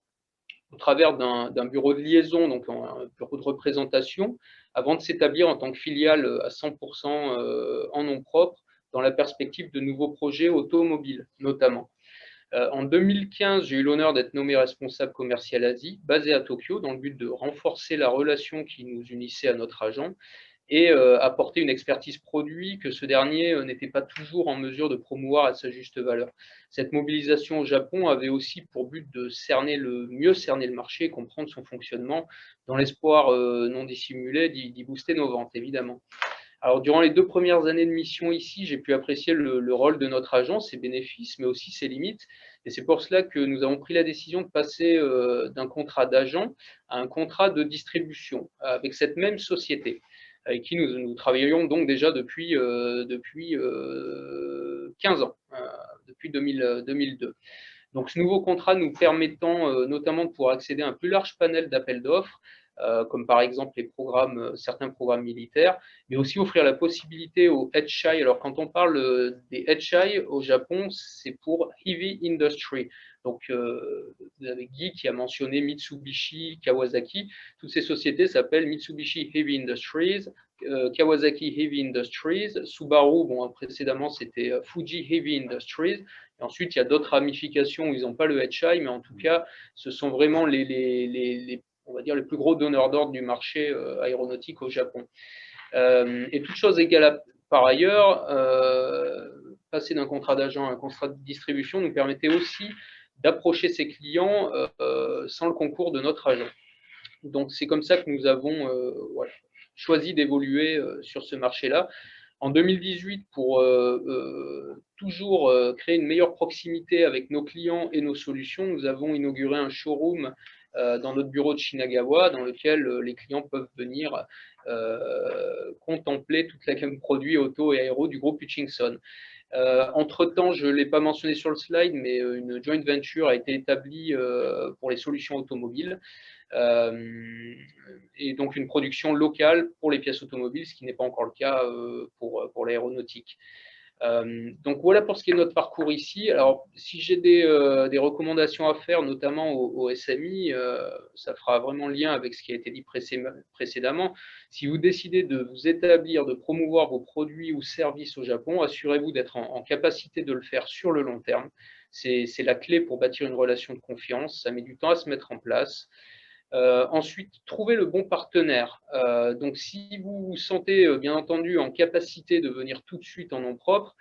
au travers d'un bureau de liaison, donc un bureau de représentation, avant de s'établir en tant que filiale à 100% en nom propre, dans la perspective de nouveaux projets automobiles, notamment. En 2015, j'ai eu l'honneur d'être nommé responsable commercial Asie, basé à Tokyo, dans le but de renforcer la relation qui nous unissait à notre agent et apporter une expertise produit que ce dernier n'était pas toujours en mesure de promouvoir à sa juste valeur. Cette mobilisation au Japon avait aussi pour but de mieux cerner le marché et comprendre son fonctionnement, dans l'espoir non dissimulé d'y booster nos ventes, évidemment. Alors, durant les 2 premières années de mission ici, j'ai pu apprécier le rôle de notre agent, ses bénéfices, mais aussi ses limites. Et c'est pour cela que nous avons pris la décision de passer d'un contrat d'agent à un contrat de distribution avec cette même société, avec qui nous travaillons donc déjà depuis 15 ans, depuis 2002. Donc, ce nouveau contrat nous permettant notamment de pouvoir accéder à un plus large panel d'appels d'offres, comme par exemple certains programmes militaires, mais aussi offrir la possibilité aux HI. Alors, quand on parle des HI au Japon, c'est pour Heavy Industry. Donc, vous avez Guy qui a mentionné Mitsubishi, Kawasaki. Toutes ces sociétés s'appellent Mitsubishi Heavy Industries, Kawasaki Heavy Industries, Subaru, bon, précédemment c'était Fuji Heavy Industries. Et ensuite, il y a d'autres ramifications où ils n'ont pas le HI, mais en tout cas, ce sont vraiment on va dire les plus gros donneurs d'ordre du marché aéronautique au Japon. Et toute chose égale par ailleurs, passer d'un contrat d'agent à un contrat de distribution nous permettait aussi d'approcher ses clients sans le concours de notre agent. Donc c'est comme ça que nous avons choisi d'évoluer sur ce marché-là. En 2018, pour toujours créer une meilleure proximité avec nos clients et nos solutions, nous avons inauguré un showroom dans notre bureau de Shinagawa, dans lequel les clients peuvent venir contempler toute la gamme produits auto et aéro du groupe Hutchinson. Entre-temps, je ne l'ai pas mentionné sur le slide, mais une joint venture a été établie pour les solutions automobiles, et donc une production locale pour les pièces automobiles, ce qui n'est pas encore le cas pour l'aéronautique. Donc voilà pour ce qui est de notre parcours ici. Alors si j'ai des recommandations à faire, notamment au SMI, ça fera vraiment lien avec ce qui a été dit précédemment. Si vous décidez de vous établir, de promouvoir vos produits ou services au Japon, assurez-vous d'être en capacité de le faire sur le long terme. C'est la clé pour bâtir une relation de confiance. Ça met du temps à se mettre en place. Ensuite, trouver le bon partenaire. Donc, si vous vous sentez bien entendu en capacité de venir tout de suite en nom propre,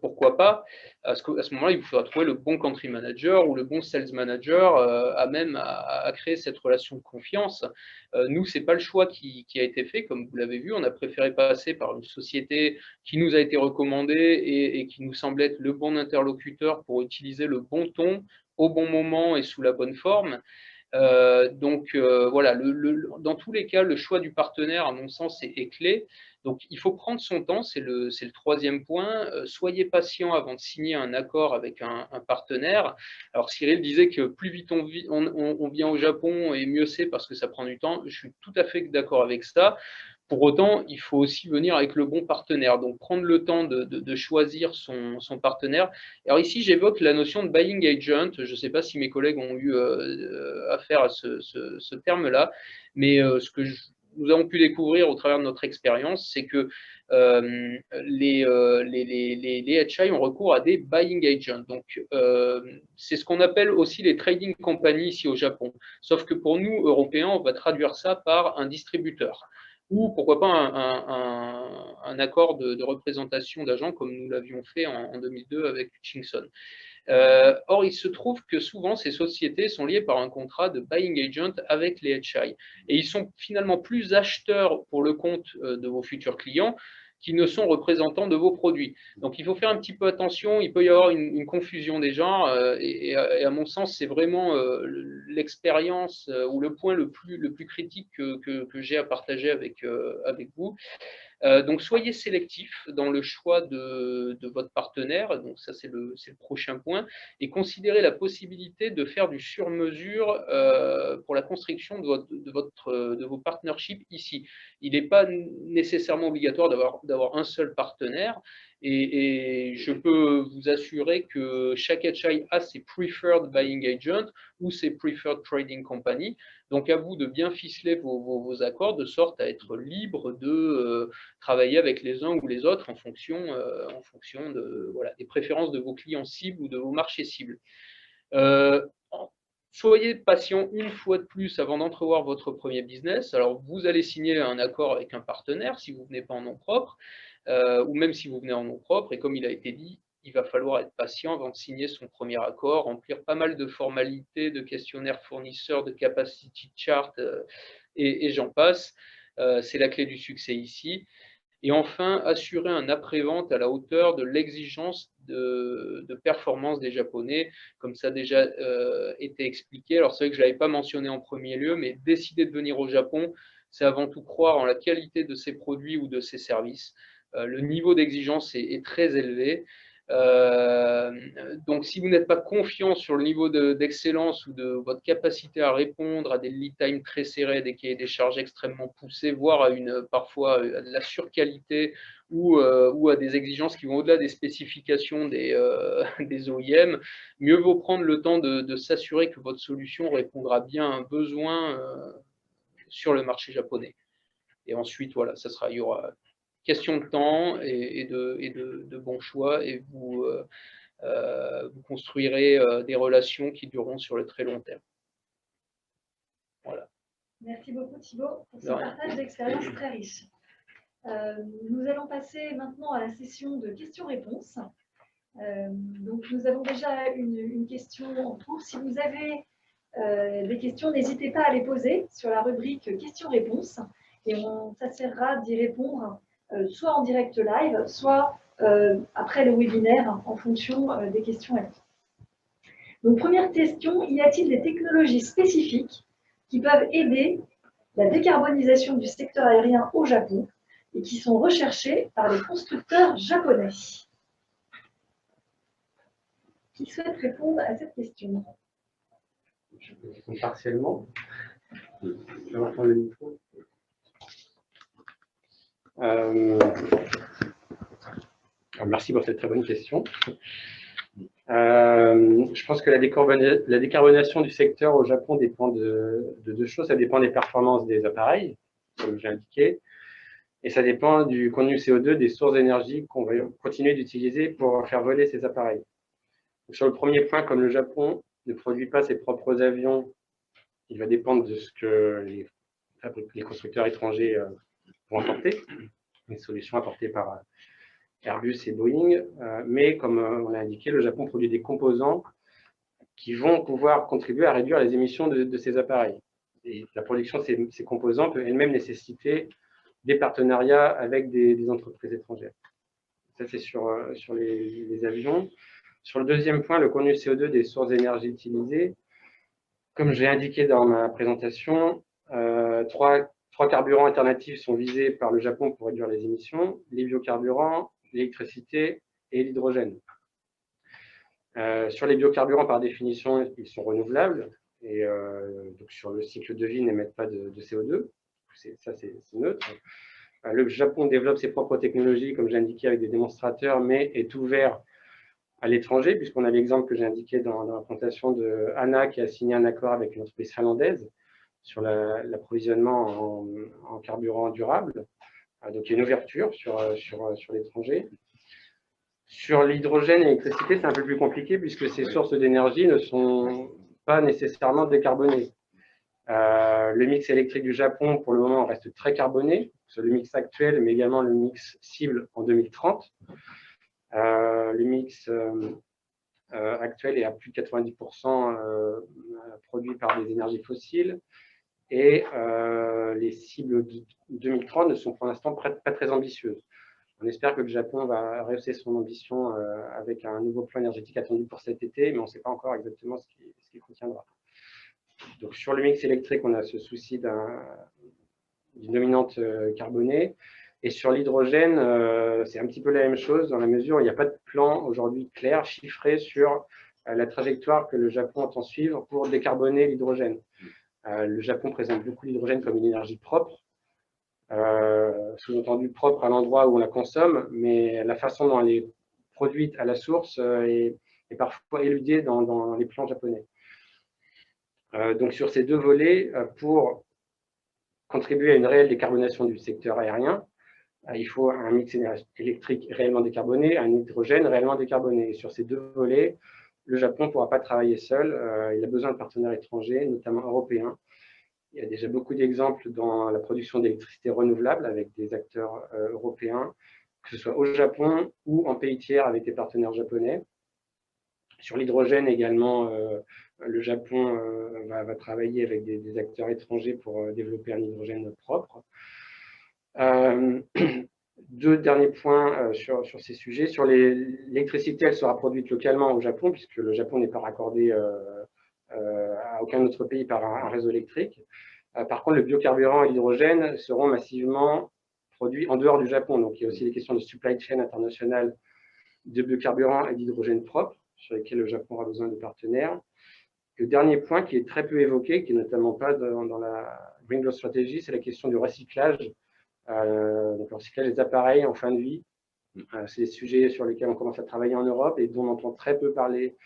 pourquoi pas. À ce moment-là, il vous faudra trouver le bon country manager ou le bon sales manager à même à créer cette relation de confiance. Nous, ce n'est pas le choix qui a été fait, comme vous l'avez vu. On a préféré passer par une société qui nous a été recommandée et qui nous semblait être le bon interlocuteur pour utiliser le bon ton au bon moment et sous la bonne forme. Donc voilà, dans tous les cas, le choix du partenaire, à mon sens, est clé. Donc, il faut prendre son temps, c'est le troisième point. Soyez patient avant de signer un accord avec un partenaire. Alors, Cyril disait que plus vite on vient au Japon, et mieux c'est parce que ça prend du temps. Je suis tout à fait d'accord avec ça. Pour autant, il faut aussi venir avec le bon partenaire. Donc, prendre le temps de choisir son partenaire. Alors ici, j'évoque la notion de buying agent. Je ne sais pas si mes collègues ont eu affaire à ce terme-là, mais ce que nous avons pu découvrir au travers de notre expérience, c'est que les HI ont recours à des buying agents. Donc, c'est ce qu'on appelle aussi les trading companies ici au Japon. Sauf que pour nous, Européens, on va traduire ça par un distributeur. Ou pourquoi pas un accord de représentation d'agents comme nous l'avions fait en 2002 avec Hutchinson. Or, il se trouve que souvent, ces sociétés sont liées par un contrat de buying agent avec les HI. Et ils sont finalement plus acheteurs pour le compte de vos futurs clients qui ne sont représentants de vos produits. Donc, il faut faire un petit peu attention. Il peut y avoir une confusion des genres. Et à mon sens, c'est vraiment l'expérience ou le point le plus critique que j'ai à partager avec vous. Donc, soyez sélectif dans le choix de votre partenaire. Donc, ça, c'est le prochain point. Et considérez la possibilité de faire du sur-mesure pour la construction de vos partnerships ici. Il n'est pas nécessairement obligatoire d'avoir un seul partenaire. Et je peux vous assurer que chaque HI a ses preferred buying agents ou ses preferred trading company. Donc, à vous de bien ficeler vos accords de sorte à être libre de travailler avec les uns ou les autres en fonction des préférences de vos clients cibles ou de vos marchés cibles. Soyez patient une fois de plus avant d'entrevoir votre premier business. Alors, vous allez signer un accord avec un partenaire si vous ne venez pas en nom propre, ou même si vous venez en nom propre. Et comme il a été dit, il va falloir être patient avant de signer son premier accord, remplir pas mal de formalités, de questionnaires fournisseurs, de capacity chart, et j'en passe. C'est la clé du succès ici. Et enfin, assurer un après-vente à la hauteur de l'exigence de performance des Japonais, comme ça a déjà été expliqué. Alors c'est vrai que je ne l'avais pas mentionné en premier lieu, mais décider de venir au Japon, c'est avant tout croire en la qualité de ses produits ou de ses services. Le niveau d'exigence est très élevé. Donc, si vous n'êtes pas confiant sur le niveau d'excellence ou de votre capacité à répondre à des lead times très serrés, des cahiers des charges extrêmement poussés, voire parfois à de la surqualité ou à des exigences qui vont au-delà des spécifications des OEM, mieux vaut prendre le temps de s'assurer que votre solution répondra bien à un besoin sur le marché japonais. Et ensuite, voilà, il y aura question de temps et de bons choix, et vous construirez des relations qui dureront sur le très long terme. Voilà.
Merci beaucoup Thibaut pour ce partage d'expérience très riche. Nous allons passer maintenant à la session de questions-réponses. Donc nous avons déjà une question en cours. Si vous avez des questions, n'hésitez pas à les poser sur la rubrique questions-réponses et on s'assurera d'y répondre soit en direct live, soit après le webinaire en fonction des questions-réponses. Donc première question, y a-t-il des technologies spécifiques qui peuvent aider la décarbonisation du secteur aérien au Japon et qui sont recherchées par les constructeurs japonais? Qui souhaite répondre à cette question?
Je peux répondre partiellement. Je vais reprendre le micro. Merci pour cette très bonne question. Je pense que la décarbonation du secteur au Japon dépend de deux choses. Ça dépend des performances des appareils, comme j'ai indiqué, et ça dépend du contenu CO2 des sources d'énergie qu'on va continuer d'utiliser pour faire voler ces appareils. Donc, sur le premier point, comme le Japon ne produit pas ses propres avions, il va dépendre de ce que les constructeurs étrangers vont apporter, les solutions apportées par Airbus et Boeing, mais comme on l'a indiqué, le Japon produit des composants qui vont pouvoir contribuer à réduire les émissions de ces appareils. Et la production de ces composants peut elle-même nécessiter des partenariats avec des entreprises étrangères. Ça, c'est sur les avions. Sur le deuxième point, le contenu CO2 des sources d'énergie utilisées, comme j'ai indiqué dans ma présentation, trois 3 carburants alternatifs sont visés par le Japon pour réduire les émissions, les biocarburants, l'électricité et l'hydrogène. Sur les biocarburants, par définition, ils sont renouvelables et donc sur le cycle de vie, ils n'émettent pas de CO2. Ça, c'est neutre. Le Japon développe ses propres technologies, comme j'ai indiqué, avec des démonstrateurs, mais est ouvert à l'étranger, puisqu'on a l'exemple que j'ai indiqué dans la présentation de Anna, qui a signé un accord avec une entreprise finlandaise sur l'approvisionnement en carburant durable. Donc, il y a une ouverture sur l'étranger. Sur l'hydrogène et l'électricité, c'est un peu plus compliqué, puisque ces sources d'énergie ne sont pas nécessairement décarbonées. Le mix électrique du Japon, pour le moment, reste très carboné, sur le mix actuel, mais également le mix cible en 2030. Le mix actuel est à plus de 90% produit par des énergies fossiles et les cibles de 2030 ne sont pour l'instant pas très ambitieuses. On espère que le Japon va rehausser son ambition avec un nouveau plan énergétique attendu pour cet été, mais on ne sait pas encore exactement ce qu'il contiendra. Donc, sur le mix électrique, on a ce souci d'une dominante carbonée. Et sur l'hydrogène, c'est un petit peu la même chose dans la mesure où il n'y a pas de plan aujourd'hui clair, chiffré sur la trajectoire que le Japon entend suivre pour décarboner l'hydrogène. Le Japon présente beaucoup l'hydrogène comme une énergie propre, sous-entendu propre à l'endroit où on la consomme, mais la façon dont elle est produite à la source est parfois éludée dans les plans japonais. Donc sur ces deux volets, pour contribuer à une réelle décarbonation du secteur aérien, il faut un mix électrique réellement décarboné, un hydrogène réellement décarboné. Et sur ces deux volets, le Japon ne pourra pas travailler seul, il a besoin de partenaires étrangers, notamment européens. Il y a déjà beaucoup d'exemples dans la production d'électricité renouvelable avec des acteurs européens, que ce soit au Japon ou en pays tiers avec des partenaires japonais. Sur l'hydrogène également, le Japon va travailler avec des acteurs étrangers pour développer un hydrogène propre. Deux derniers points sur ces sujets. Sur l'électricité, elle sera produite localement au Japon, puisque le Japon n'est pas raccordé à aucun autre pays par un réseau électrique. Par contre, le biocarburant et l'hydrogène seront massivement produits en dehors du Japon. Donc, il y a aussi des questions de supply chain internationale de biocarburant et d'hydrogène propre, sur lesquels le Japon aura besoin de partenaires. Le dernier point qui est très peu évoqué, qui n'est notamment pas dans la Green Growth Strategy, c'est la question du recyclage. Donc le recyclage des appareils en fin de vie. C'est des sujets sur lesquels on commence à travailler en Europe et dont on entend très peu parler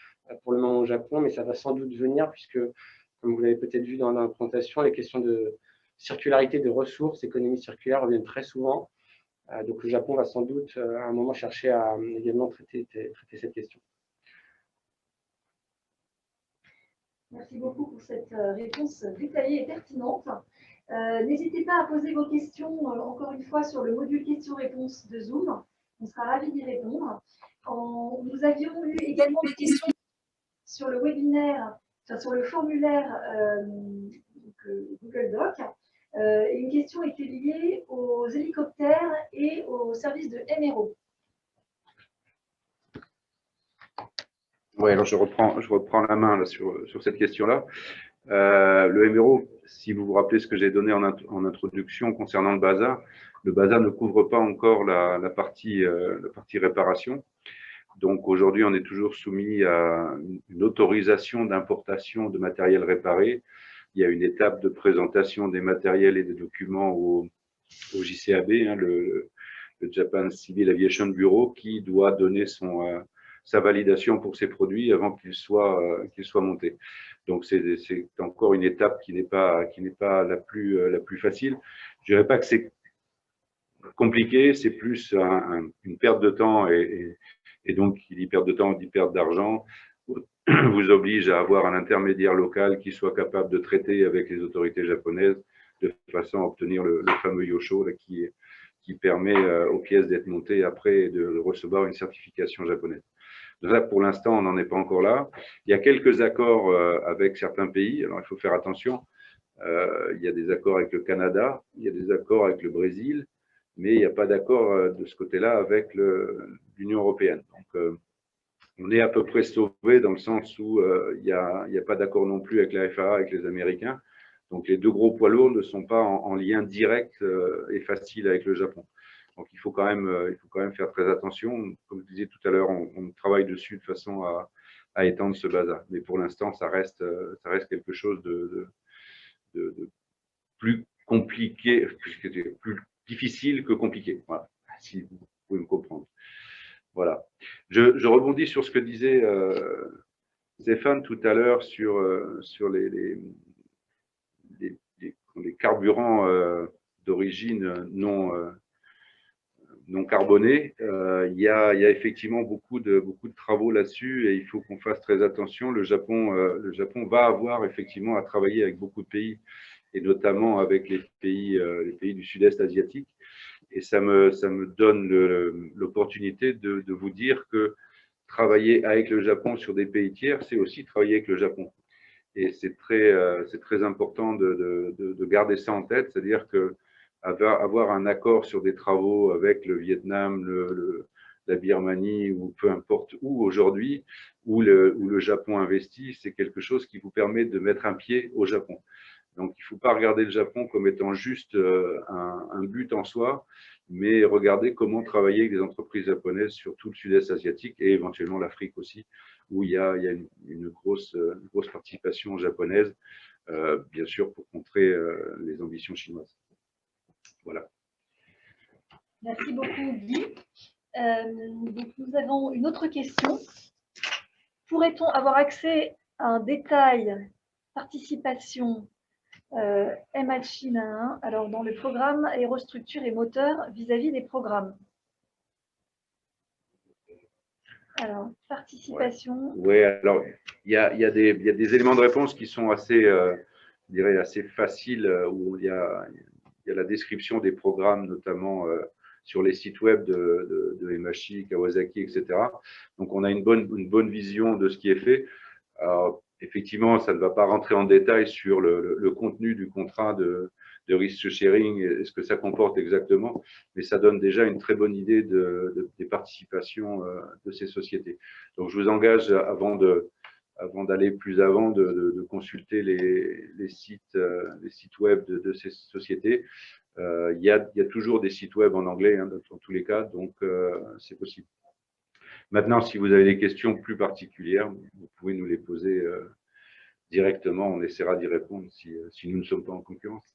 pour le moment au Japon, mais ça va sans doute venir puisque, comme vous l'avez peut-être vu dans la présentation, les questions de circularité de ressources, économie circulaire reviennent très souvent. Donc le Japon va sans doute à un moment chercher à également traiter cette question.
Merci beaucoup pour cette réponse détaillée et pertinente. N'hésitez pas à poser vos questions, encore une fois, sur le module questions-réponses de Zoom. On sera ravis d'y répondre. Nous avions eu également des questions sur le webinaire, enfin, sur le formulaire Google Doc. Et une question était liée aux hélicoptères et au service de MRO.
Oui, alors je reprends la main là, sur cette question-là. Le MRO, si vous vous rappelez ce que j'ai donné en introduction concernant le BASA ne couvre pas encore la partie réparation. Donc aujourd'hui, on est toujours soumis à une autorisation d'importation de matériel réparé. Il y a une étape de présentation des matériels et des documents au JCAB, hein, le Japan Civil Aviation Bureau, qui doit donner sa validation pour ces produits avant qu'ils soient montés. Donc c'est encore une étape qui n'est pas la plus facile. Je dirais pas que c'est compliqué, c'est plus une perte de temps et donc qui dit perte de temps dit perte d'argent vous oblige à avoir un intermédiaire local qui soit capable de traiter avec les autorités japonaises de façon à obtenir le fameux Yosho là, qui permet aux pièces d'être montées après et de recevoir une certification japonaise. Donc là, pour l'instant, on n'en est pas encore là. Il y a quelques accords avec certains pays. Alors, il faut faire attention. Il y a des accords avec le Canada, il y a des accords avec le Brésil, mais il n'y a pas d'accord de ce côté-là avec l'Union européenne. Donc, on est à peu près sauvé dans le sens où il n'y a pas d'accord non plus avec la FAA, avec les Américains. Donc les deux gros poids lourds ne sont pas en lien direct et facile avec le Japon. Donc il faut quand même faire très attention. Comme je disais tout à l'heure, on travaille dessus de façon à étendre ce bazar. Mais pour l'instant, ça reste quelque chose de plus compliqué, plus difficile que compliqué. Voilà, si vous pouvez me comprendre. Voilà. Je rebondis sur ce que disait Stéphane tout à l'heure sur les carburants d'origine non carbonés. Il y a effectivement beaucoup de travaux là-dessus et il faut qu'on fasse très attention. Le Japon va avoir effectivement à travailler avec beaucoup de pays et notamment avec les pays du sud-est asiatique. Et ça me donne l'opportunité de vous dire que travailler avec le Japon sur des pays tiers, c'est aussi travailler avec le Japon. Et c'est très important de garder ça en tête, c'est-à-dire que avoir un accord sur des travaux avec le Vietnam, la Birmanie ou peu importe où aujourd'hui, où le Japon investit, c'est quelque chose qui vous permet de mettre un pied au Japon. Donc, il ne faut pas regarder le Japon comme étant juste un but en soi, mais regarder comment travailler avec des entreprises japonaises sur tout le sud-est asiatique et éventuellement l'Afrique aussi, où il y a une grosse participation japonaise, bien sûr, pour contrer les ambitions chinoises. Voilà.
Merci beaucoup, Guy. Donc nous avons une autre question. Pourrait-on avoir accès à un détail participation MH1 alors dans le programme aérostructure et moteur vis-à-vis des programmes? Alors, participation.
Oui, alors il y a des éléments de réponse qui sont assez, je dirais, assez faciles, où il y a la description des programmes, notamment sur les sites web de MHI, Kawasaki, etc. Donc, on a une bonne vision de ce qui est fait. Alors, effectivement, ça ne va pas rentrer en détail sur le contenu du contrat de risk sharing et ce que ça comporte exactement, mais ça donne déjà une très bonne idée des participations de ces sociétés. Donc, je vous engage, avant d'aller plus avant, de consulter les sites web de ces sociétés. Il y a toujours des sites web en anglais, hein, dans tous les cas, donc c'est possible. Maintenant, si vous avez des questions plus particulières, vous pouvez nous les poser directement. On essaiera d'y répondre si nous ne sommes pas en concurrence.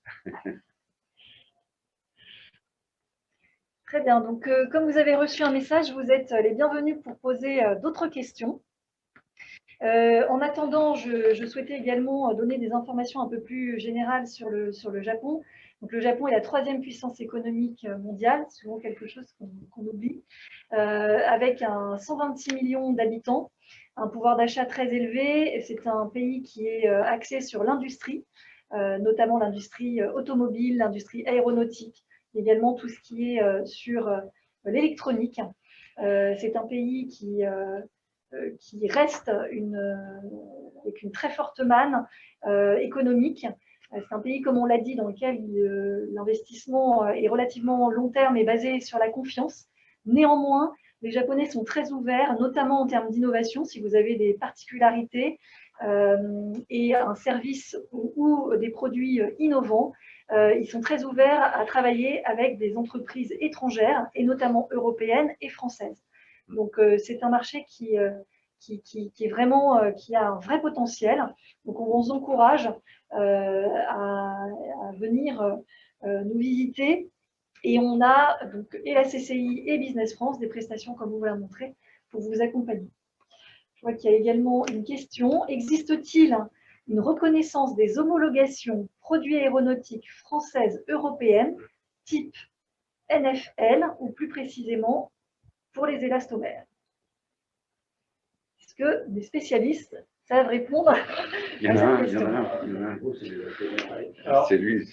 Très bien. Donc, comme vous avez reçu un message, vous êtes les bienvenus pour poser d'autres questions. En attendant, je souhaitais également donner des informations un peu plus générales sur le Japon. Donc, le Japon est la 3e puissance économique mondiale, souvent quelque chose qu'on oublie, avec 126 millions d'habitants, un pouvoir d'achat très élevé. C'est un pays qui est axé sur l'industrie, notamment l'industrie automobile, l'industrie aéronautique, également tout ce qui est sur l'électronique. C'est un pays qui reste avec une très forte manne économique. C'est un pays, comme on l'a dit, dans lequel l'investissement est relativement long terme et basé sur la confiance. Néanmoins, les Japonais sont très ouverts, notamment en termes d'innovation. Si vous avez des particularités et un service ou des produits innovants, ils sont très ouverts à travailler avec des entreprises étrangères, et notamment européennes et françaises. Donc, c'est un marché qui est vraiment, qui a un vrai potentiel. Donc, on vous encourage à venir nous visiter. Et on a donc et la CCI et Business France, des prestations, comme on vous l'a montré, pour vous accompagner. Je vois qu'il y a également une question. Existe-t-il une reconnaissance des homologations produits aéronautiques françaises, européennes, type NFL, ou plus précisément pour les élastomères? Est-ce que des spécialistes savent répondre à cette question?
C'est lui.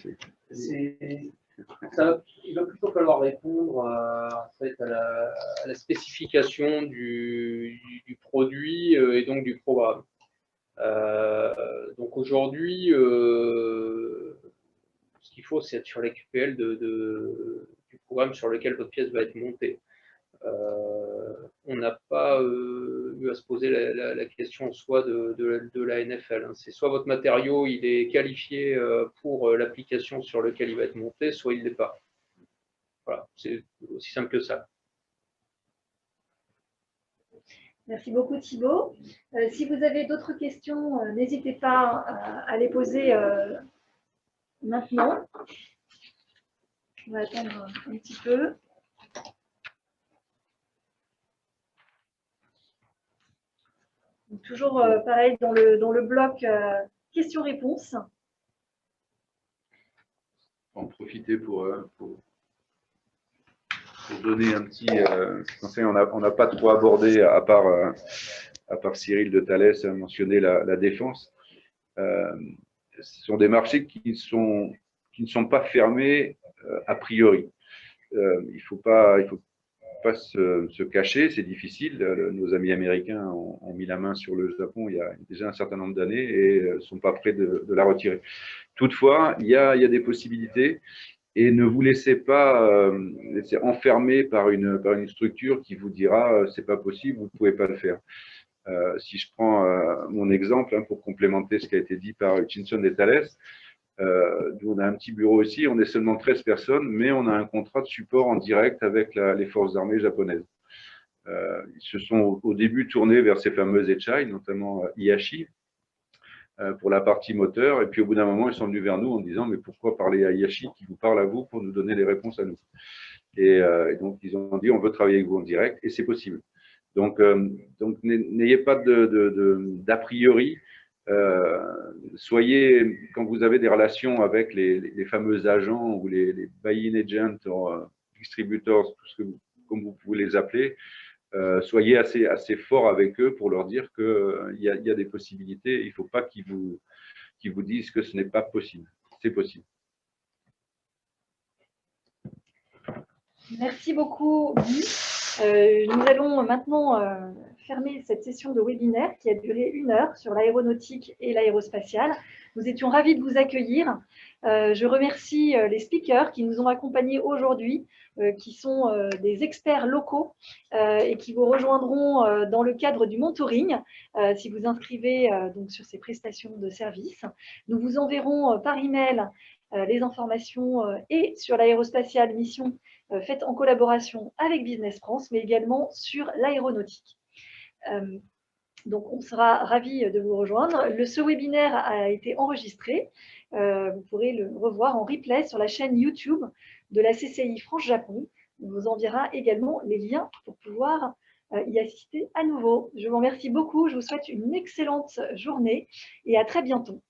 Il va plutôt falloir répondre en fait, à la spécification du produit et donc du programme. Donc aujourd'hui, ce qu'il faut, c'est être sur les QPL du programme sur lequel votre pièce va être montée. On n'a pas eu à se poser poser la question soit de la NFL. Hein. C'est soit votre matériau il est qualifié pour l'application sur lequel il va être monté, soit il ne l'est pas. Voilà, c'est aussi simple que ça.
Merci beaucoup Thibaut. Si vous avez d'autres questions, n'hésitez pas à les poser maintenant. On va attendre un petit peu. Donc, toujours pareil dans le bloc questions-réponses.
En profiter pour donner un petit conseil. On n'a pas trop abordé, à part Cyril de Thalès a mentionné la défense. Ce sont des marchés qui ne sont pas fermés a priori. Il ne faut pas se cacher, c'est difficile. Nos amis américains ont mis la main sur le Japon il y a déjà un certain nombre d'années et ne sont pas prêts de la retirer. Toutefois, il y a des possibilités et ne vous laissez pas laisser enfermer par une structure qui vous dira c'est pas possible, vous ne pouvez pas le faire. Si je prends mon exemple hein, pour complémenter ce qui a été dit par Hutchinson et Thalès, nous, on a un petit bureau ici, on est seulement 13 personnes, mais on a un contrat de support en direct avec les forces armées japonaises. Ils se sont au début tournés vers ces fameuses HI, notamment IHI, pour la partie moteur, et puis au bout d'un moment, ils sont venus vers nous en disant « mais pourquoi parler à IHI qui vous parle à vous pour nous donner les réponses à nous ?» et donc, ils ont dit « on veut travailler avec vous en direct », et c'est possible. Donc n'ayez pas d'a priori. Soyez, quand vous avez des relations avec les fameux agents ou les buy-in agents, distributeurs, tout ce que comme vous pouvez les appeler, soyez assez fort avec eux pour leur dire qu'il y a des possibilités. Il ne faut pas qu'ils vous disent que ce n'est pas possible. C'est possible.
Merci beaucoup, Guy. Nous allons maintenant fermer cette session de webinaire qui a duré 1 heure sur l'aéronautique et l'aérospatiale. Nous étions ravis de vous accueillir. Je remercie les speakers qui nous ont accompagnés aujourd'hui, qui sont des experts locaux et qui vous rejoindront dans le cadre du mentoring si vous inscrivez donc sur ces prestations de services. Nous vous enverrons par email les informations et sur l'aérospatiale mission faite en collaboration avec Business France, mais également sur l'aéronautique. Donc, on sera ravis de vous rejoindre. Ce webinaire a été enregistré. Vous pourrez le revoir en replay sur la chaîne YouTube de la CCI France-Japon. On vous enverra également les liens pour pouvoir y assister à nouveau. Je vous remercie beaucoup. Je vous souhaite une excellente journée et à très bientôt.